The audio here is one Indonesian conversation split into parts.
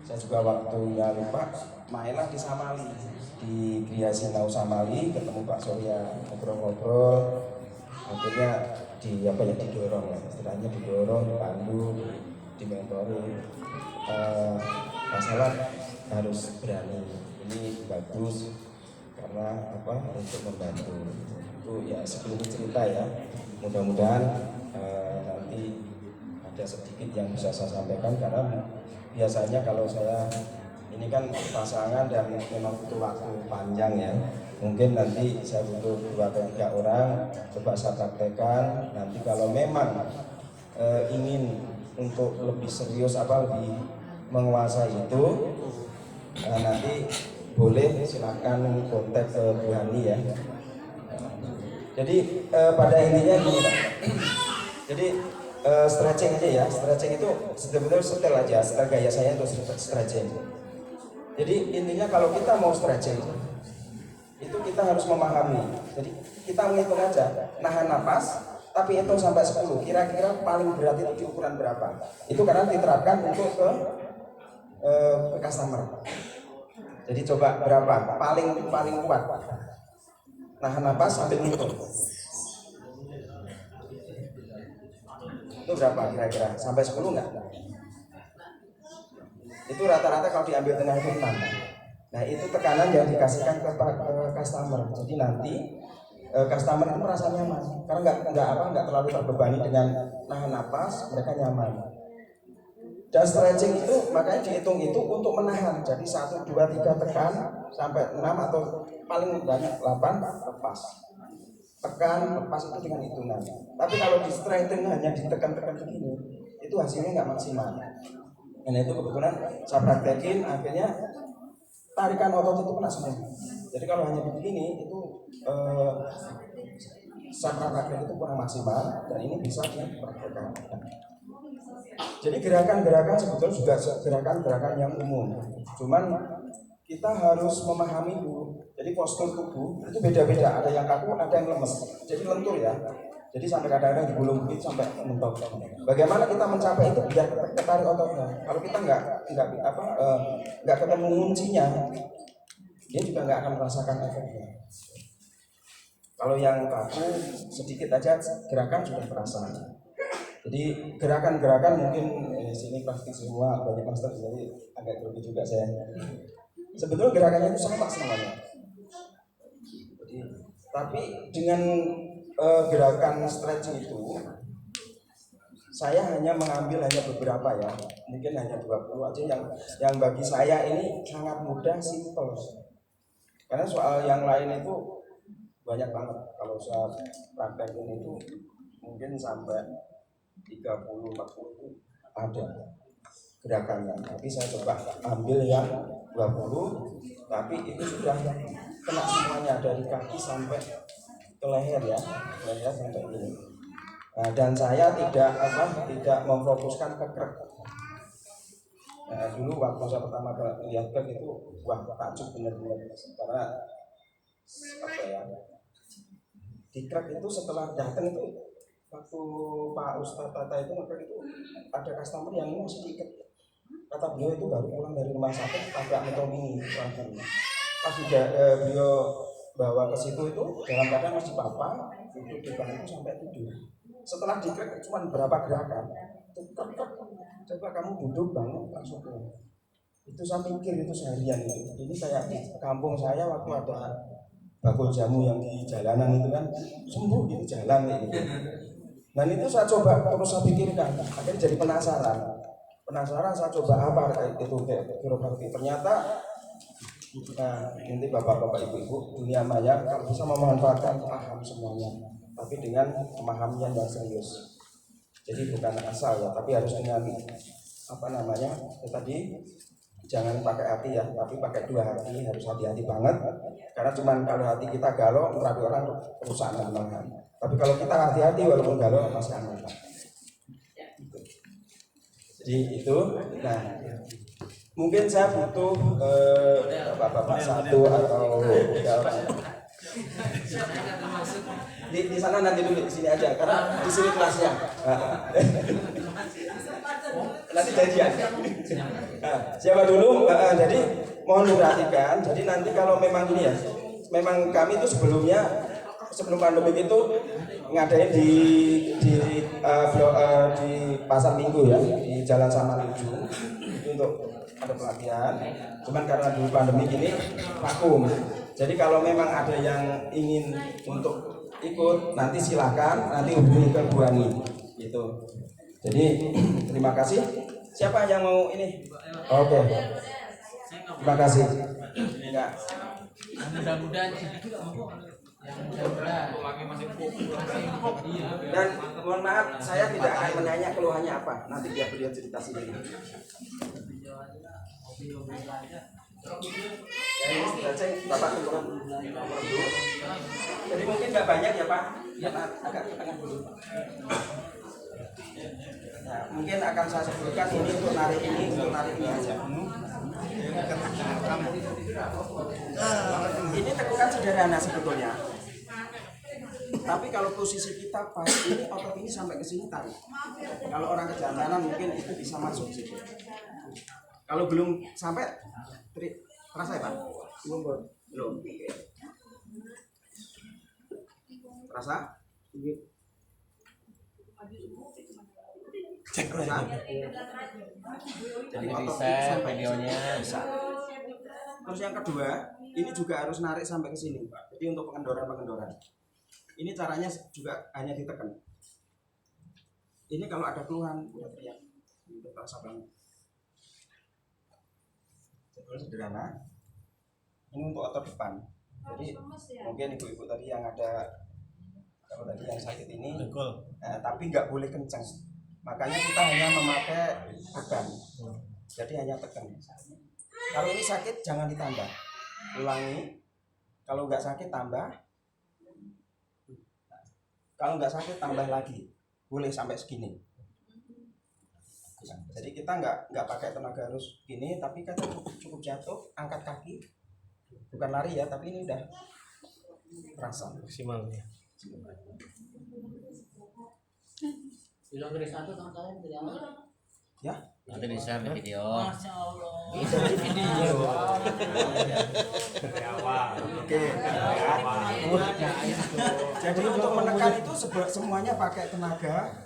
Saya juga waktunya lupa, mainlah di Samali, di Gria Sinau Samali, ketemu Pak Surya, ngobrol-ngobrol, akhirnya didorong, istilahnya didorong, dipandu, dimentori. Masalah harus berani, ini bagus karena untuk membantu. Itu ya sebelum cerita ya, mudah-mudahan nanti ada sedikit yang bisa saya sampaikan, karena biasanya kalau saya ini kan pasangan dan memang butuh waktu panjang ya. Mungkin nanti saya butuh 2-3 orang, coba saya praktekkan. Nanti kalau memang ingin untuk lebih serius lebih menguasai itu, nanti boleh silakan kontak ke Bu Hani ya. Jadi pada intinya gini Pak. Jadi stretching aja ya. Stretching itu sebenarnya setel aja, setel gaya saya untuk stretching. Jadi intinya kalau kita mau stretching itu kita harus memahami. Jadi kita menghitung aja, nahan napas, tapi itu sampai 10. Kira-kira paling berat itu di ukuran berapa? Itu karena diterapkan untuk ke customer. Jadi coba berapa? Paling kuat. Nahan napas sambil ngitung. Itu berapa kira-kira? Sampai 10 enggak? Itu rata-rata kalau diambil tengah itu 6. Nah itu tekanan yang dikasihkan ke customer. Jadi nanti customer itu merasa nyaman karena nggak terlalu terbebani dengan nahan napas, mereka nyaman. Dan stretching itu makanya dihitung itu untuk menahan. Jadi 1, 2, 3 tekan sampai 6 atau paling banyak 8 lepas. Tekan, lepas itu dengan hitungan. Tapi kalau di stretching hanya ditekan-tekan begini, itu hasilnya nggak maksimal. Dan itu kebetulan saya praktekin, akhirnya tarikan otot itu kena semua. Jadi kalau hanya begini itu saya praktekin itu kurang maksimal, dan ini bisa dipraktekkan. Jadi gerakan-gerakan sebetulnya juga gerakan-gerakan yang umum. Cuman kita harus memahami dulu. Jadi postur tubuh itu beda-beda. Ada yang kaku, ada yang lemes. Jadi lentur ya. Jadi sampai kadang-kadang digulung begitu sampai mentok. Bagaimana kita mencapai itu biar ketarik ototnya. Kalau kita nggak ketemu kuncinya, dia juga nggak akan merasakan efeknya. Kalau yang kaku sedikit aja gerakan sudah terasa. Jadi gerakan-gerakan mungkin sini pasti semua banyak master, jadi agak grogi juga saya. Sebetulnya gerakannya itu sama semuanya. Jadi, tapi dengan gerakan stretching itu saya hanya mengambil beberapa ya, mungkin hanya 20 aja yang bagi saya ini sangat mudah, simple. Karena soal yang lain itu banyak banget. Kalau saya praktekin itu mungkin sampai 30-40 ada gerakannya. Tapi saya coba ambil yang 20, tapi itu sudah kena semuanya dari kaki sampai ke leher ya, leher sampai ini. Nah, dan saya tidak memfokuskan ke krek. Nah, dulu waktu saya pertama kali lihat krek itu takjub benar-benar, karena di krek itu setelah datang itu waktu Pak Ustadz Tata itu krek itu ada customer yang masih diikat. Kata beliau itu baru pulang dari rumah sakit agak mentomini langsung. Pas beliau bawa ke situ itu dalam keadaan masih papa, duduk di bangku sampai tidur. Setelah dikrek cuma berapa gerakan, coba kamu duduk bangun langsung pulang. Itu saya pikir itu seharian itu. Ini kayak di kampung saya waktu ada bakul jamu yang di jalanan itu kan sembuh gitu jalan gitu. Dan itu saya coba terus saya pikirkan, akhirnya jadi penasaran saya coba apa itu kiropraktik. Ternyata nanti bapak-bapak ibu-ibu dunia maya kalau bisa memanfaatkan paham semuanya, tapi dengan pemahaman yang serius. Jadi bukan asal ya, tapi harus dengan tadi jangan pakai hati ya, tapi pakai 2 hati, harus hati-hati banget. Karena cuman kalau hati kita galau, merapi orang rusak aman. Tapi kalau kita hati-hati walaupun galau masih aman. Jadi itu, nah mungkin saya butuh bapak-bapak 1 atau di sana nanti dulu, di sini aja karena di sini kelasnya. Nanti janjian. Nah, siapa dulu? Jadi mohon diperhatikan. Jadi nanti kalau memang ini ya, memang kami itu sebelum pandemi itu ngadain di pasar Minggu ya, di Jalan Samarinjung itu untuk ada pelatihan. Cuman karena dulu pandemi ini vakum. Jadi kalau memang ada yang ingin untuk ikut, nanti silakan, nanti hubungi ke Bu Ani gitu. Jadi terima kasih. Siapa yang mau ini? Oke. Terima kasih. Enggak. Mudah-mudahan dan mohon maaf, saya tidak akan menanya keluhannya apa. Nanti biar beliau cerita sendiri. Ya, ini sudah cek Bapak turun nomor 2. Jadi mungkin nggak banyak ya Pak. Ya Pak, agak ke tengah dulu. Nah, mungkin akan saya sebutkan ini untuk narik ini aja. Ini tekukan sederhana sebetulnya. Tapi kalau posisi kita pas ini, otot ini sampai ke sini tarik. Kalau orang kejantanan mungkin itu bisa masuk situ. Kalau belum sampai terasa ya Pak? Belum. Terasa? Terasa? Jadi otot ini sampai videonya bisa. Terus yang kedua, ini juga harus narik sampai ke sini Pak. Jadi untuk pengendoran. Ini caranya juga hanya ditekan. Ini kalau ada keluhan udah teriak. Itu terasa banget. Sederhana. Ini untuk otot depan. Jadi mungkin ibu-ibu tadi yang ada yang sakit ini, tapi nggak boleh kencang. Makanya kita hanya memakai beban. Jadi hanya tekan. Kalau ini sakit jangan ditambah. Ulangi. Kalau nggak sakit tambah. Kalau nggak sakit tambah lagi, boleh sampai segini. Jadi kita nggak pakai tenaga harus gini, tapi kita cukup jatuh, angkat kaki, bukan lari ya, tapi ini udah terasa maksimal ya. Bilang dari satu sama kalian dari awal. Ya. Nanti di-share di video. Masya Allah. Bisa di video. Oke. Jadi untuk menekan itu semuanya pakai tenaga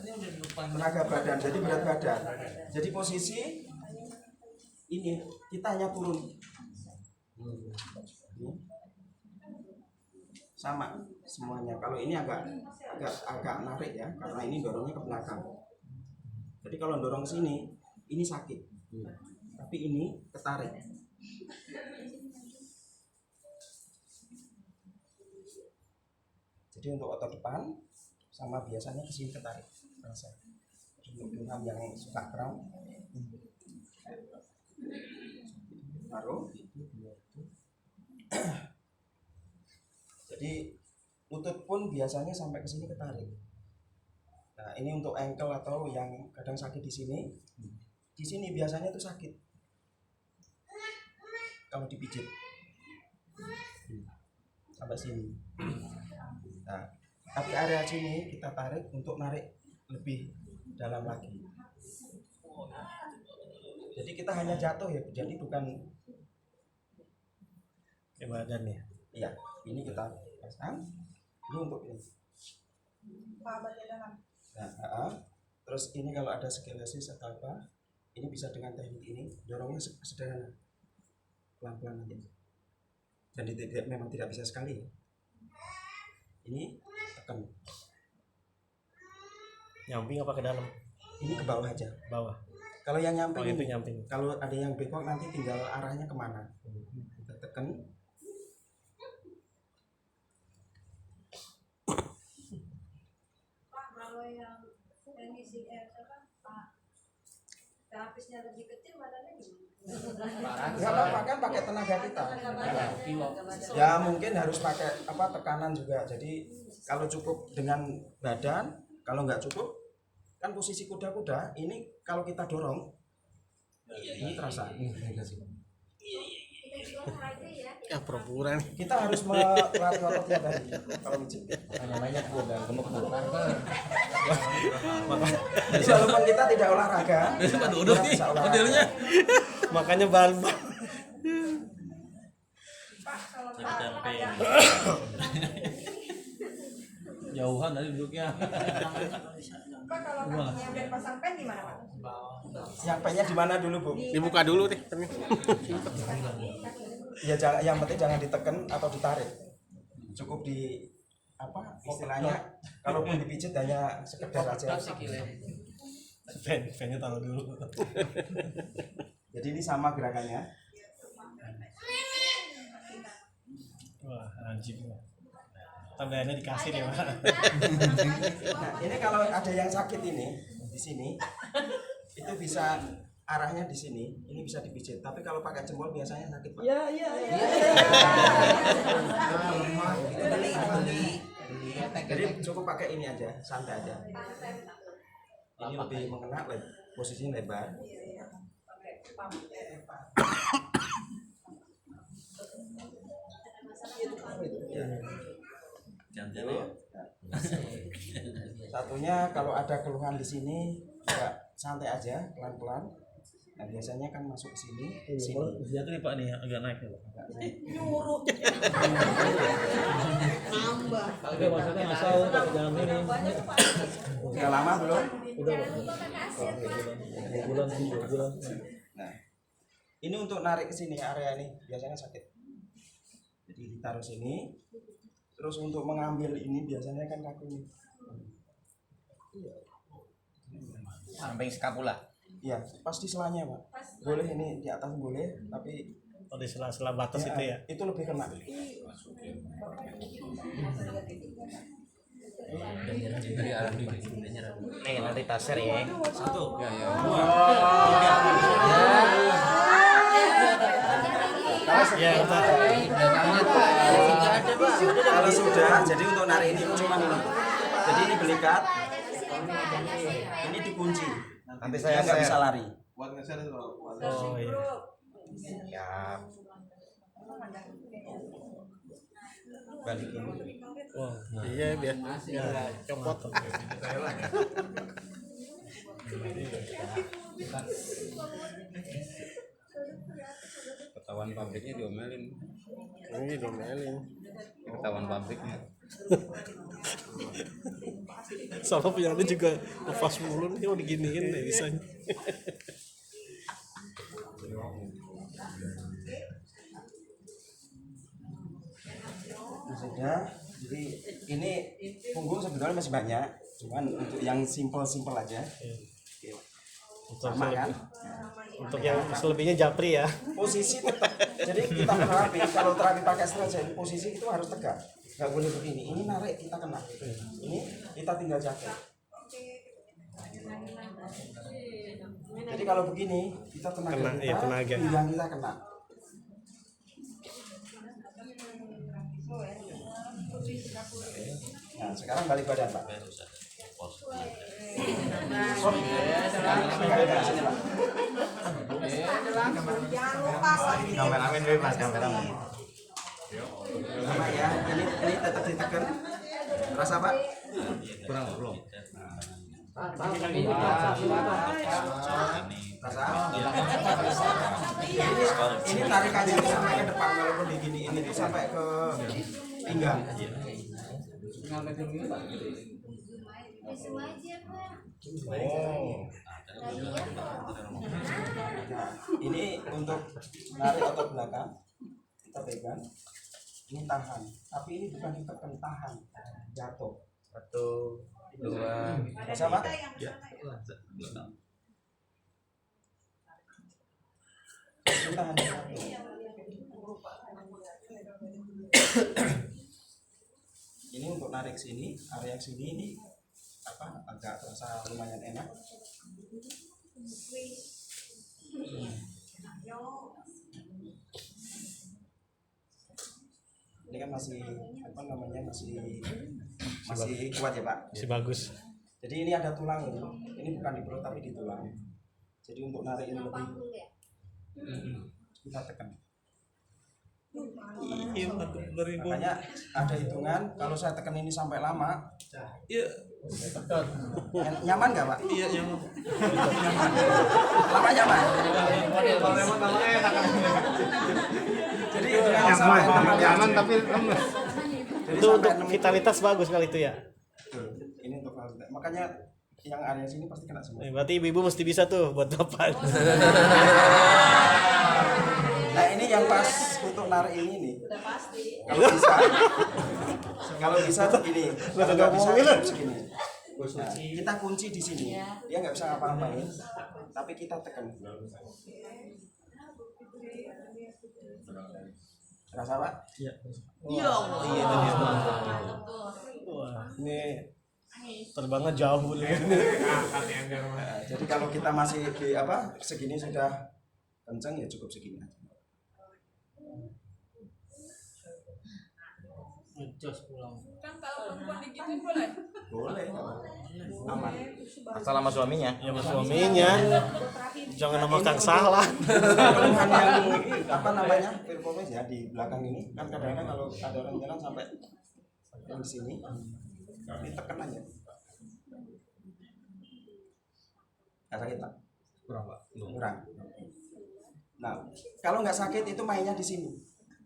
badan, jadi berat badan. Jadi posisi ini kita hanya turun. Sama semuanya. Kalau ini agak narik ya, karena ini dorongnya ke belakang. Jadi kalau dorong sini, ini sakit. Tapi ini ketarik. Jadi untuk otot depan sama biasanya ke sini ketarik. Rasa. Untuk yang suka kram. Taruh. Jadi lutut pun biasanya sampai ke sini ketarik. Nah, ini untuk ankle atau yang kadang sakit di sini. Di sini biasanya tuh sakit. Kalau dipijit. Sampai sini. Nah, tapi area sini kita tarik untuk narik lebih dalam lagi. Jadi kita hanya jatuh ya, jadi bukan badan ya. Iya, ini kita pasang. Ini untuk ini. Nah, terus ini kalau ada skoliosis atau apa, ini bisa dengan teknik ini, dorongnya sederhana, pelan-pelan nanti. Dan memang tidak bisa sekali. Ini tekan. Nyamping apa ke dalam? Ini ke bawah aja. Bawah. Kalau yang nyamping, itu nyamping. Kalau ada yang bengkok nanti tinggal arahnya kemana. Kita tekan. Kalau yang ngisi apa Pak terapisnya lebih kecil badannya gimana? Nggak apa-apa kan pakai tenaga kita. Ya mungkin harus pakai tekanan juga. Jadi kalau cukup dengan badan, kalau nggak cukup kan posisi kuda-kuda ini kalau kita dorong ini terasa. Ya pura-pura nih. Kita harus melatih ototnya tadi kalau mijit. Namanya pun dan gemuk bu. Jadi walaupun kita tidak olahraga, kita bisa olahraga. Makanya bal. Pak, kalau Pak olahraga Jauhan dari duduknya. Pak, kalau kakinya udah pasang pen gimana Pak? Yang pennya di mana dulu, Bu? Dibuka dulu deh. Ya jangan, yang penting jangan ditekan atau ditarik. Cukup di apa istilahnya, kalaupun dipijit hanya sekedar aja. Fan-nya taruh dulu. Jadi ini sama gerakannya. Wah, anjing. Tambahannya dikasih deh, Pak. Nah, ini kalau ada yang sakit ini di sini, itu bisa arahnya di sini, ini bisa dipijit. Tapi kalau pakai jempol biasanya sakit, Pak. Iya. Jadi cukup pakai ini aja, santai aja. Ini lebih mengena, posisinya lebar. Satunya kalau ada keluhan di sini, ya santai aja, pelan-pelan. Nah biasanya kan masuk ke sini, Dia tuh nih Pak nih agak naik ya Pak. Nambah. Oke maksudnya asal jangan ini. Udah lama belum? Udah Pak. 2 bulan. Nah, ini untuk narik ke sini area ini biasanya sakit. Jadi ditaruh sini, terus untuk mengambil ini biasanya kan kaku ini. Samping skapula. Iya, pasti selanya, Pak. Boleh ini di atas boleh, tapi Oh, di sela-sela batas itu ya. itu lebih kena. Nih nanti taser ya. 1. Ya, entar. Kalau sudah, jadi untuk narik ini cuma ini. Jadi ini belikat, ini dikunci. Nanti saya nggak bisa lari. Oh iya. Siap. Balikin. Wah, iya biar copot. Ketahuan pabriknya diomelin. Ini domelin. Ketahuan pabriknya. Soalnya punya juga lepas mulu nih, mau diginiin deh bisanya. Sudah. Jadi ini punggung sebetulnya masih banyak, cuman untuk yang simpel aja. Untuk Sama kan? untuk yang selebihnya japri ya. Posisi tetap. Jadi kita terapi, kalau terapi pakai stretch, posisi itu harus tegak. Nggak boleh begini. Ini narik kita kena. Ini kita tinggal jaga. Jadi kalau begini kita tenaga Kena, kita, iya, tenaga. pinggang kita kena. Nah sekarang balik badan Pak. Kameramen bebas kameramen. Sama ya, ini tetap ditekan. Rasa Pak? Kurang belum. Rasa? Ini tarikannya itu sampai ke depan, walaupun digini ini tuh sampai ke pinggang. Oh. Nah, ini untuk narik otot belakang kita pegang, ini tahan, tapi ini bukan ditekan, tahan, jatuh. 1, 2, bisa Pak? Ya. Ini tahan jatuh. Ini untuk narik sini, area sini ini apa agak terasa lumayan enak. Ini kan masih apa namanya masih kuat ya Pak. Masih bagus. Jadi ini ada tulang ini bukan di perut tapi di tulang. Jadi untuk narik ini lebih kita tekan. Iya, 40.000. Makanya ada hitungan kalau saya tekan ini sampai lama, Iya. nyaman nggak Pak? Iya, yang Lama nyaman. Jadi hitungan sampai 6 Nyaman tapi lemes. Jadi itu sampai untuk 6 vitalitas bagus kali itu ya. Betul. Ini untuk fasilitas. Makanya yang area sini pasti kena semua. Berarti ibu-ibu mesti bisa tuh buat bapak. Nah ini yang pas untuk narik ini nih. Udah pasti. Kalau bisa tuh gini. Kalau nggak bisa cukup segini. Nah, kita kunci di sini. Dia nggak bisa ngapa-ngapain. Tapi kita tekan. Terasa Pak? Iya. Iya Allah. Iya itu dia. Wah, ini terbangnya jauh dulu. Nah, jadi kalau kita masih di apa segini sudah kencang ya cukup segini aja. Ngejos pulang. Kan kalau perempuan digituin boleh? Boleh. Aman. Asal sama suaminya. Ya sama suaminya. Jangan nama Kang salah. Keluhan yang apa namanya performance ya di belakang ini kan kadang-kadang kalau ada orang jalan sampai yang di sini ditekan aja. Nggak sakit Pak? Kurang Pak. Kurang. Nah kalau nggak sakit itu mainnya di sini.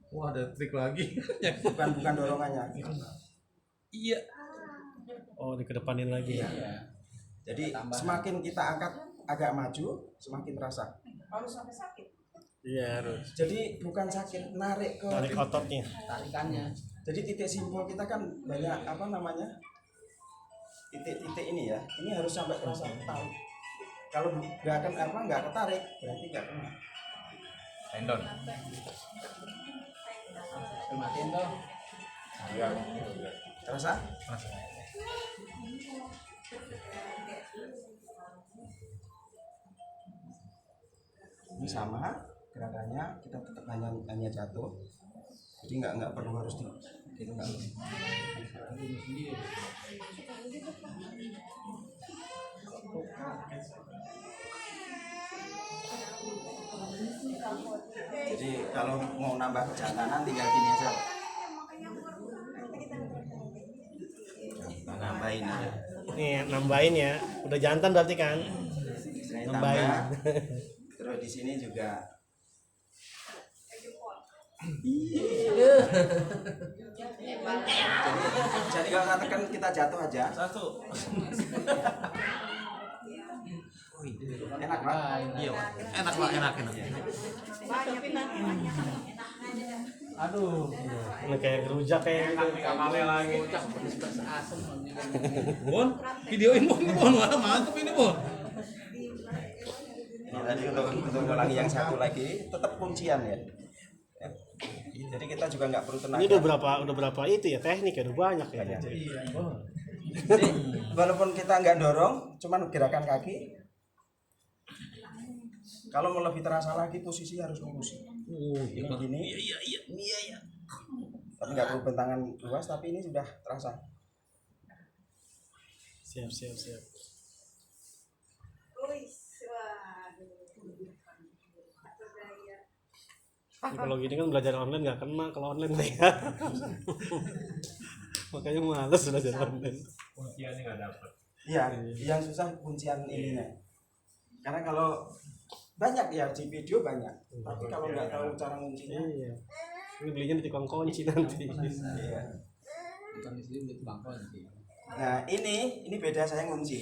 Wah, ada trik lagi. Bukan dorongannya. Iya. Oh, dikedepanin lagi ya. Jadi semakin kita angkat agak maju semakin terasa. Harus sampai sakit. Iya, harus. Jadi bukan sakit narik ke Tarik ototnya. Tarikannya. Jadi titik simpul kita kan banyak apa namanya titik-titik ini ya. Ini harus sampai terasa tahu. Kalau nggak ketarik berarti nggak kena. Tendon. Matiin tuh. Terasa? Ini sama gerakannya kita tetap hanya jatuh. Jadi nggak perlu harus di itu nggak. Jadi kalau mau nambah kejantanan tinggal gini aja. Nambahin aja. Nih, nambahin ya. Udah jantan berarti kan? Saya Nambahin. tambah. Terus di sini juga. Jadi kalau saya tekan kita jatuh aja. Satu. Enak Pak. Iya Pak. Enak Pak, enak. Aduh. Ini kayak gerujak kayak Lagi. Bocah pedes asem. Bon, videoin Bon, mantap ini Bon. Ini tadi untuk ngulangi yang satu lagi tetap kuncian ya. Jadi kita juga nggak perlu tenaga. Ini udah berapa itu ya teknik ya, udah banyak ya. Banyak. Oh. Jadi walaupun kita nggak dorong, cuman gerakan kaki. Kalau mau lebih terasa lagi posisi harus lurus. Begini. Iya. Tapi nggak perlu bentangan luas, tapi ini sudah terasa. Siap. Kalau gini kan belajar online nggak kena kalau online nih ya. Makanya males belajar online. Kunciannya nggak dapet. Iya, yang susah kuncian ininya. Karena kalau banyak ya di video banyak, tapi kalau nggak tahu cara kuncinya, Iya. Ini belinya di tukang kunci nanti. iya. Bukan di sini beli bangkol nanti. Nah ini beda saya ngunci.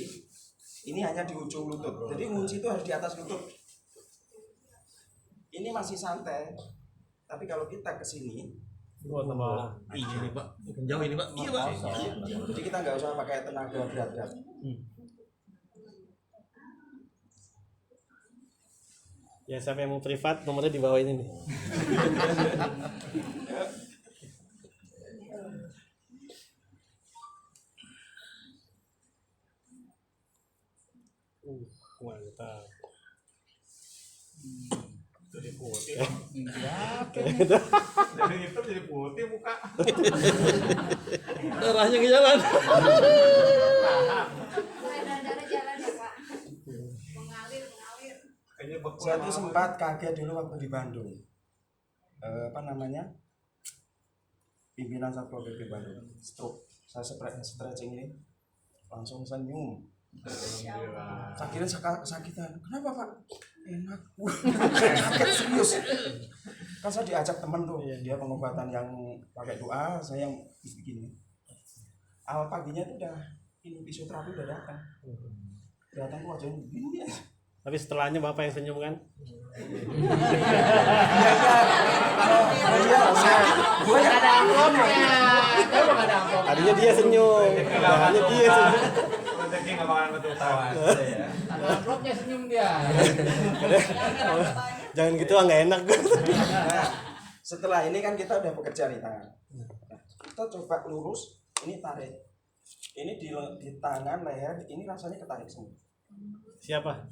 Ini hanya di ujung lutut. Jadi ngunci itu harus di atas lutut. Ini masih santai. Tapi kalau kita ke sini, Gua tambah. Iya nih Pak. Jauh ini Pak. Iya Pak. jadi kita nggak usah pakai tenaga berat-berat. Ya siapa yang mau privat nomornya di bawah ini nih. Mantap. Jadi putih. Kayak Dari hitam jadi putih muka. darahnya ke jalan. Darah jalan ya Pak. Mengalir. Kayaknya beku. Saya tuh sempat kaget dulu waktu di Bandung. Apa namanya? pimpinan Satpol PP Bandung. Stroke. Saya stretching ini langsung senyum. Saya kira kesakitan. Kenapa Pak? Enak. Sakit serius. Kan saya diajak teman tuh, dia pengobatan yang pakai doa, saya yang begini. Awal paginya itu udah ini fisioterapi udah datang. Datang tuh wajahnya begini ya. Tapi setelahnya bapak yang senyum kan? Ada amplopnya. Coba nggak ada amplop. Tadinya dia senyum. Tadinya dia senyum. Rezeki nggak bakalan ketutawan. Ada amplopnya senyum dia. Jangan gitu nggak enak. Nah, setelah ini kan kita udah bekerja nih tangan. Nah, kita coba lurus, ini tarik. Ini di tangan, leher, ini rasanya ketarik semua. Siapa?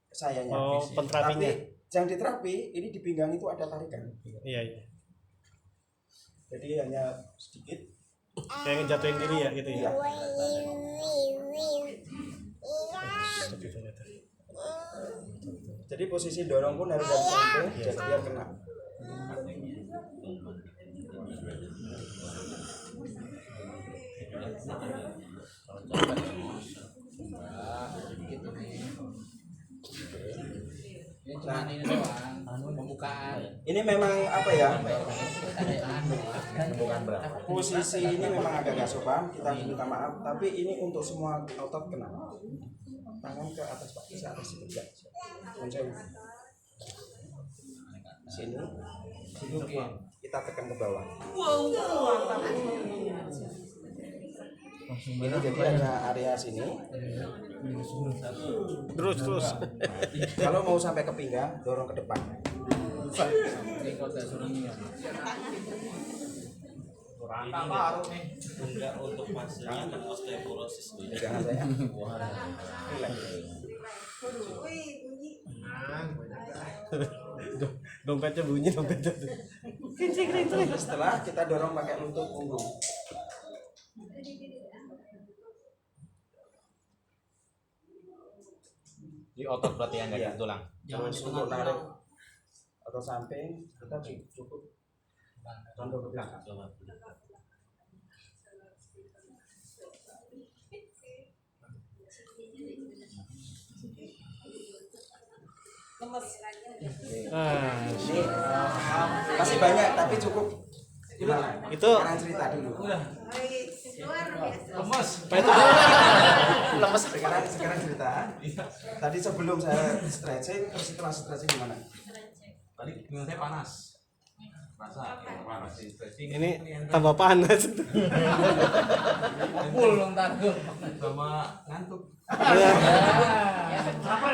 Sayanya. Oh, penterapinya. Tapi yang diterapi, ini di pinggang itu ada tarikan. Iya, iya. Jadi hanya sedikit. Kayak ngejatuhin diri ya gitu ya. Iya. Jadi posisi dorong pun harus dari samping, jadi biar kena. Ini cuma ini doang, pembukaan. Ini memang apa ya? Bukan berapa. Posisi ini memang agak gak sopan, kita minta maaf. Tapi ini untuk semua otot kena. Tangan ke atas Pak, ke atas itu ya. Sini, kita tekan ke bawah. Ini jadi hanya area sini. Terus. Kalau mau sampai ke pinggang, dorong ke depan. Ini kota Surabaya. Rangka baru nih. Enggak untuk pasiennya kan osteoporosis. Jangan saya. Relax. Dompetnya bunyi dompetnya. Setelah kita dorong pakai lutut punggung. Di otot berarti yang Iya. dari tulang. Terus untuk tarik atau samping kita cukup condong ke belakang. Ah, Ini masih banyak tapi cukup. Gimana? itu Sekarang cerita dulu. Lemes. lemes. Sekarang cerita. Tadi sebelum saya stretching, terus setelah stretching gimana? Tadi pinggang saya panas. Rasa panas di stretching. Ini tambah panas. Full dong tanggung. Sama ngantuk. Iya.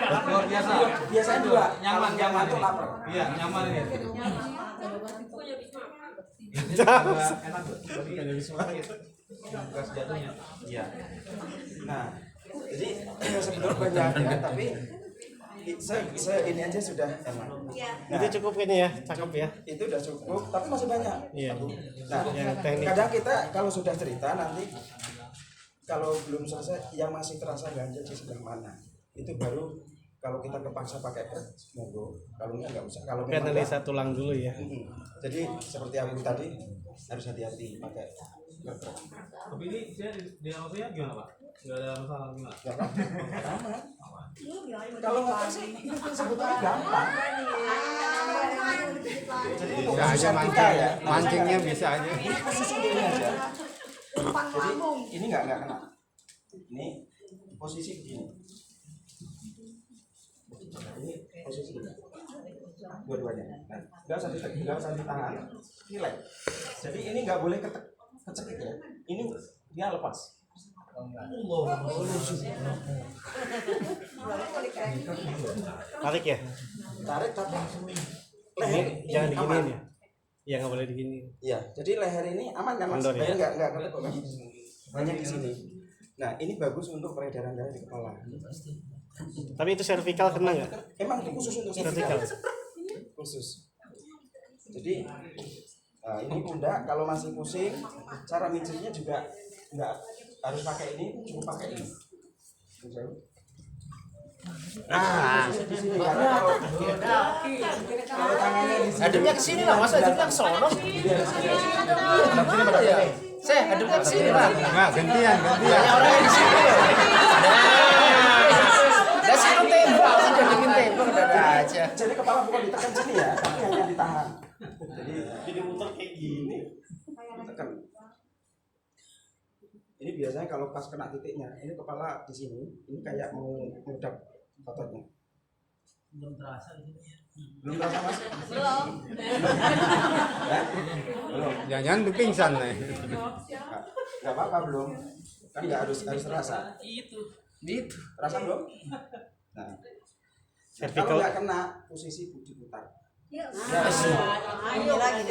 Luar biasa. Biasanya dua. Nyaman, Kalau nyaman tuh ini. lapar. Iya, nyaman ini. Enak tuh. Tapi nggak jadi suara gitu. Bekas jatuhnya. Iya. Nah, jadi sebetulnya banyak ya, tapi ini aja sudah enak. Nah, Itu cukup kayaknya ya, cakep ya. itu udah cukup, tapi masih banyak. Iya. Nah, Yang teknik. kadang kita kalau sudah cerita nanti kalau belum selesai yang masih terasa ganjel di sebelah mana, itu baru kalau kita kepaksa pakai pet, monggo. Kalau nggak usah. Kalau memang Analisa tulang dulu ya. jadi seperti aku tadi harus hati-hati pakai pet. Tapi ini saya di maksudnya gimana Pak? Nggak ada masalah gimana? Nggak apa-apa. Kalau nggak sih sebetulnya gampang. Jadi itu khusus kita ya. Mancingnya bisa aja. Ini khusus untuk ini aja. Jadi ini nggak kena. Ini posisi begini. Ini posisi ini. Dua-duanya. Nah, nggak usah di tangan. Relax. Jadi ini nggak boleh kecekik ya. Ini dia lepas. Tarik ya. Tarik tapi Ini leher jangan ini diginiin aman. ya. Iya nggak boleh diginiin. Iya, jadi leher ini aman kan Mas? Kendor ya? Leher nggak ketekuk kan? Banyak di sini. Nah, ini bagus untuk peredaran darah di kepala. Tapi itu cervical kena nggak? Emang itu khusus untuk Vertikal. khusus. Jadi ini pundak kalau masih pusing, cara mijitnya juga nggak harus pakai ini, cukup pakai ini. Di sini karena kalau tangannya di Hadapnya ke sini lah, masa hadapnya ke sono? Saya hadapnya ke sini lah. Enggak, gantian. Orang yang di sini loh. Nah, sini tembak, sudah bikin tembak udah aja. Jadi kepala bukan ditekan sini ya, tapi hanya ditahan. Jadi muter kayak gini. Tekan. Ini biasanya kalau pas kena titiknya, ini kepala di sini, ini kayak mau meledak ototnya. Belum terasa di sini. Belum terasa mas? Belum. Ya? Belum. Jangan tuh pingsan nih. Gak apa-apa belum. Kan nggak harus terasa. Itu. Terasa belum? Nah, kalau nggak kena posisi diputar. Ya, Ini lagi,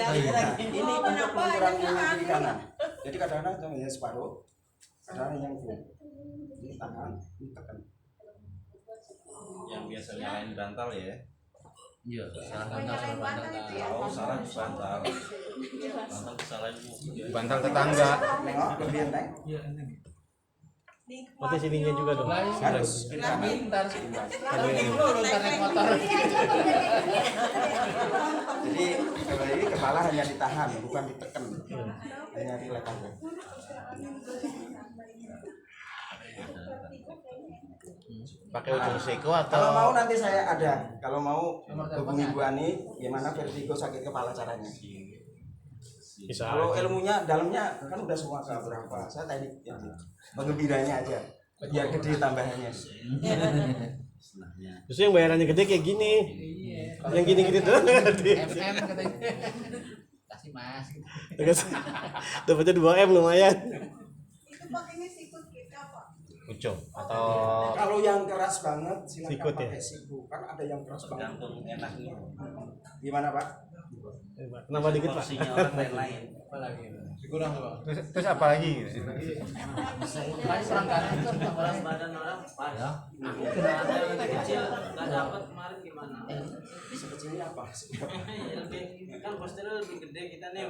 ini untuk mengurangi kiri kanan. Jadi kadang-kadang hanya separuh, kadang-kadang yang full. Ini tangan, ini tekan. Yang biasa nyalain bantal ya. Iya, nyalain bantal itu ya. Tahu salah bantal. Bantal kesalahan Bantal tetangga. Nengok, lebih enteng. Berarti sininya juga dong. Harus. Bentar. Dulu naik motor. Jadi kalau ini kepala hanya ditahan, bukan ditekan. Hanya rileks aja. Pakai ujung seko Kalau mau atau nanti saya ada. Kalau mau hubungi Bu Ani, gimana vertigo sakit kepala caranya. Bisa. Kalau ilmunya dalamnya kan udah semua ke berapa. Saya teknik yang penggembiranya aja. Biar gede tambahannya. Justru yang bayarannya gede kayak gini. Yang gini-gini doang gede. katanya. Kasih Mas. Dapatnya 2M lumayan. Itu pakainya sikut kita Pak. Ucung atau Kalau yang keras banget silakan Sikut ya? pakai siku. Kan ada yang keras banget. tergantung enaknya. Gimana Pak? Kenapa dikit Pak? Porsinya orang lain-lain. Terus apa lagi? kurang kanan itu Berat badan orang pas. Ya. Ada yang lebih kecil nggak dapat kemarin gimana? Sekecilnya apa? Lebih kan posturnya lebih gede kita nih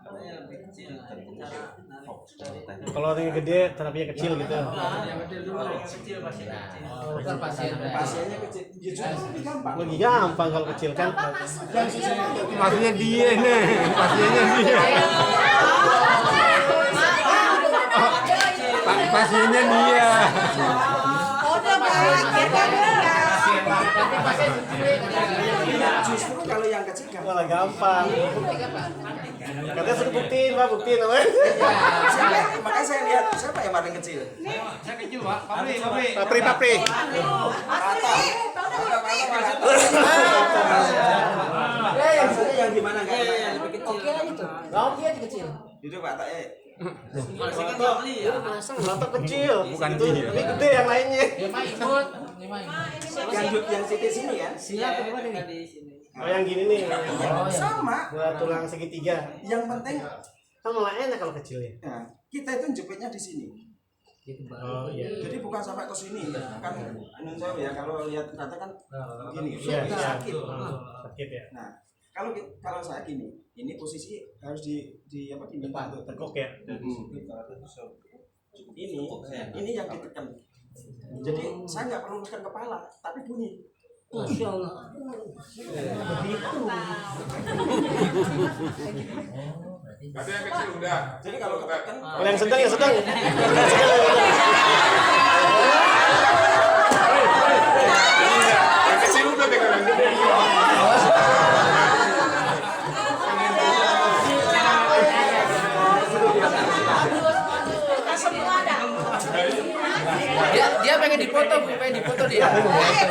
katanya lebih kecil. Cara narik dari Kalau orang yang gede terapinya kecil gitu. yang kecil dulu yang kecil pasti kecil. Bukan pasien. Pasiennya kecil. Ya justru lebih gampang. Lebih gampang kalau kecil kan. Maksudnya dia nih. Pasiennya dia. Pasiennya dia. Udah Justru kalau yang kecil gampang. Malah gampang. Katanya suruh buktiin Pak, buktiin namanya. Makanya saya lihat siapa yang paling kecil. Saya kecil Pak. Papri. Papri. Yang gimana nggak? Lebih kecil. Laut dia kecil. Itu Pak Tak. Masih kan nggak beli ya. Mata kecil. Bukan itu. dia. Ini gede yang lainnya. Dia mah ikut. Yang titik sini kan? Iya, di sini. Oh yang gini nih. Sama. Buat tulang segitiga. Yang penting Kan malah enak kalau kecilnya. nah, kita itu jepitnya di sini. Oh iya. Jadi bukan sampai ke sini. Kan anu saya ya kalau lihat kata kan gini. Iya, Itu iya. sakit. Sakit ya. Nah, kalau saya gini, ini posisi harus di apa diminta untuk Tekuk ya. Ini yang ditekan. Jadi saya nggak perlu menekan kepala, tapi bunyi. Masya Allah. Ada yang kecil udah. Jadi kalau ketekan, Kalau yang sedang. Yang kecil udah tinggal yang gede. Dia pengen dipoto, Bu. Pengen dipoto dia.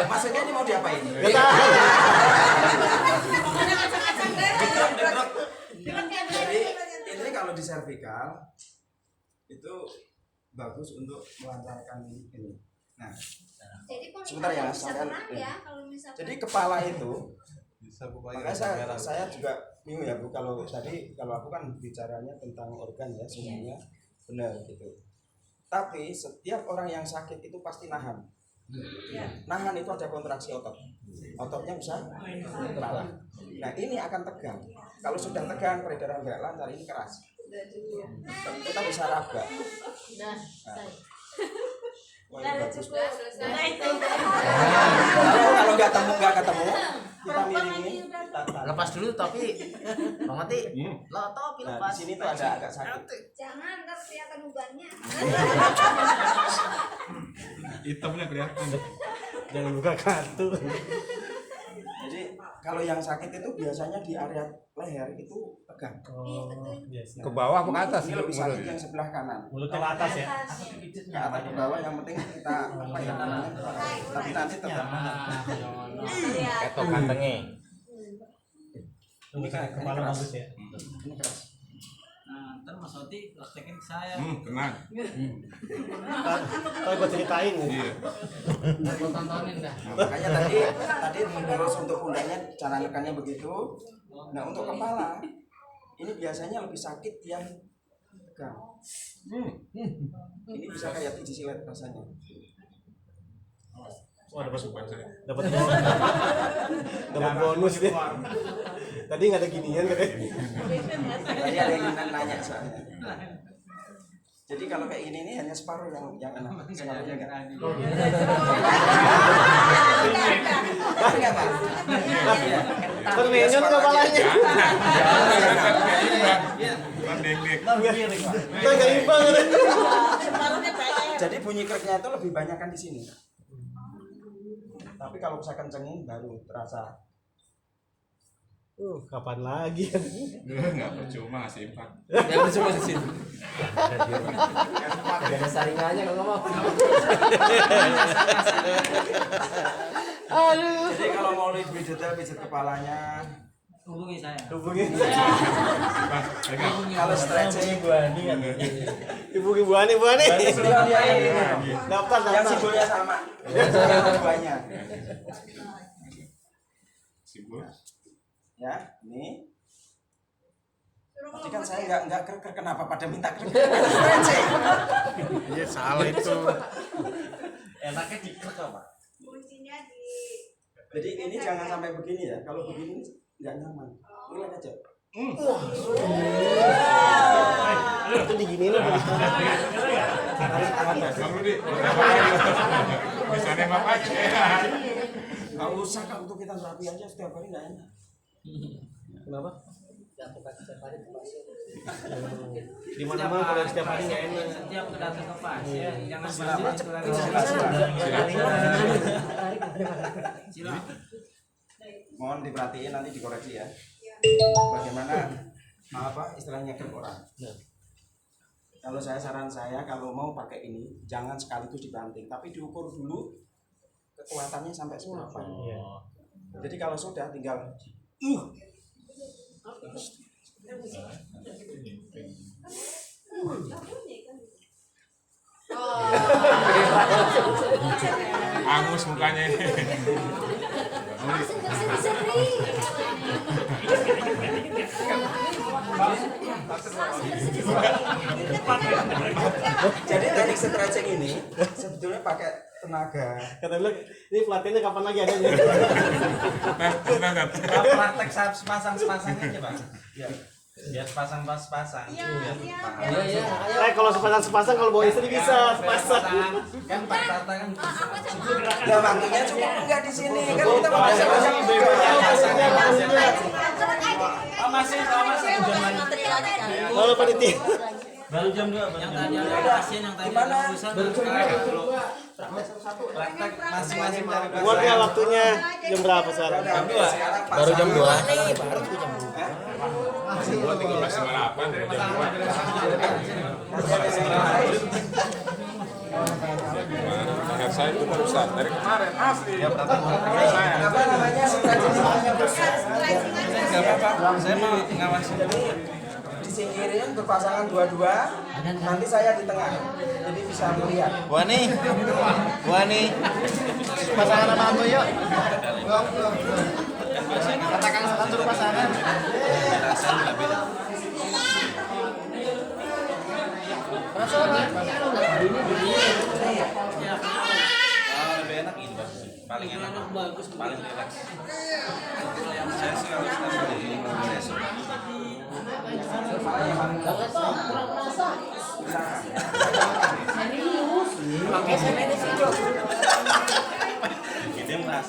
maksudnya ini mau diapain? Jadi ini kalau di servikal itu bagus untuk melancarkan ini. Nah, Jadi sebentar ya, bisa sampean. tenang ya kalau misalkan. Jadi kepala itu, Bisa makanya saya juga bingung ya Bu, kalau tadi kalau aku kan bicaranya tentang organ ya semuanya benar gitu. Tapi setiap orang yang sakit itu pasti nahan. Nahan itu ada kontraksi otot. Ototnya bisa kepala. Nah ini akan tegang. Kalau sudah tegang peredaran nggak lancar ini keras. Kita bisa raba. Nah, Wah, ini bagus. Nah itu. Kalau nggak ketemu, kita miringin. Lepas dulu topi. Bang Mati. Lo topi Nah, lepas. di sini tuh agak sakit. Jangan ntar kelihatan ubannya. Hitamnya kelihatan. Jangan buka kartu. Jadi kalau yang sakit itu biasanya di area leher itu tegang. Iya betul. Yes. Ke bawah apa ke atas? Ini lebih sakit yang sebelah kanan. Mulutnya ke atas ya. Ke atas ke bawah yang penting kita apa ya namanya. Tapi nanti tetap Ketok kantengnya. ini kan Kepala keras. bagus ya. Ini keras. Nah, ntar Mas Oti praktekin ke saya. Tenang. Oh, gue ceritain nih. Iya. Gue tontonin dah. Makanya tadi terus untuk pundaknya cara nekannya begitu. Nah untuk kepala ini biasanya lebih sakit yang tegang. Ini bisa kayak biji silet rasanya. Wah, dapat Supan saya. Dapat bonus dia. Tadi nggak ada ginian katanya. Tadi ada yang nanya soalnya. Jadi kalau kayak gini ini hanya separuh yang enak, separuhnya enggak. Enggak Pak. Kan menyon kepalanya. Bukan dendek. Kita nggak imbang. Jadi bunyi kriknya itu lebih banyak kan di sini. Tapi kalau saya kencengin baru terasa. Kapan lagi? Enggak percuma ngasih impak. Ya udah cuma di sini. Gak ada saringannya kalau ngomong. Jadi kalau mau lebih detail pijat kepalanya, Hubungi saya. Hubungi. kalau stretching Ibu Ani. Daftar. yang simbolnya sama. Banyak. Sibuk. Ya, ini. Tadi kan saya nggak ker kenapa pada minta ker? Stretching. Iya salah itu. Enaknya dikrek apa? Kuncinya di. Jadi ini jangan sampai begini ya. Kalau begini nggak nyaman. Relax aja. Itu diginiin apa? Bang Rudi. Bisa nembak aja. Nggak usah Kak, untuk kita terapi aja setiap hari nggak enak. Kenapa? Di mana-mana kalau setiap hari nggak enak. Setiap datang ke pasien, jangan Silakan. Silakan. Mohon diperhatiin nanti dikoreksi ya. Bagaimana istilahnya krek orang. Kalau saran saya kalau mau pakai ini jangan sekaligus dibanting, tapi diukur dulu kekuatannya sampai seberapa. Jadi kalau sudah tinggal Angus mukanya ini. jadi teknik stretching ini sebetulnya pakai tenaga. Kata bilang, ini pelatihannya kapan lagi adanya? Nah. Praktek sepasang aja Pak. Ya. Biar sepasang pas sepasang. Iya. Kalau sepasang kalau bawa istri bisa sepasang. Kan Pak Tata kan Ya waktunya cukup enggak di sini kan kita mau pasang-pasang juga. Masih. Kalau panitia. baru jam 2 Yang tadi ada pasien yang tadi ada urusan praktek masing-masing dari Buat ya waktunya jam berapa sekarang? Jam 2. Baru jam 2. Masih buat 13.58 dari jam 2. Lihat saya itu Ustaz dari kemarin asli. Ya saya. Apa namanya stretching Enggak apa-apa. Saya mau ngawasin. disingkirin berpasangan dua-dua, nanti saya di tengah, jadi bisa melihat. Bu Ani. Pasangan sama aku yuk. Katakan suruh pasangan. Lebih enak ini Pak. Paling enak, bagus, paling rileks. Saya sih kalau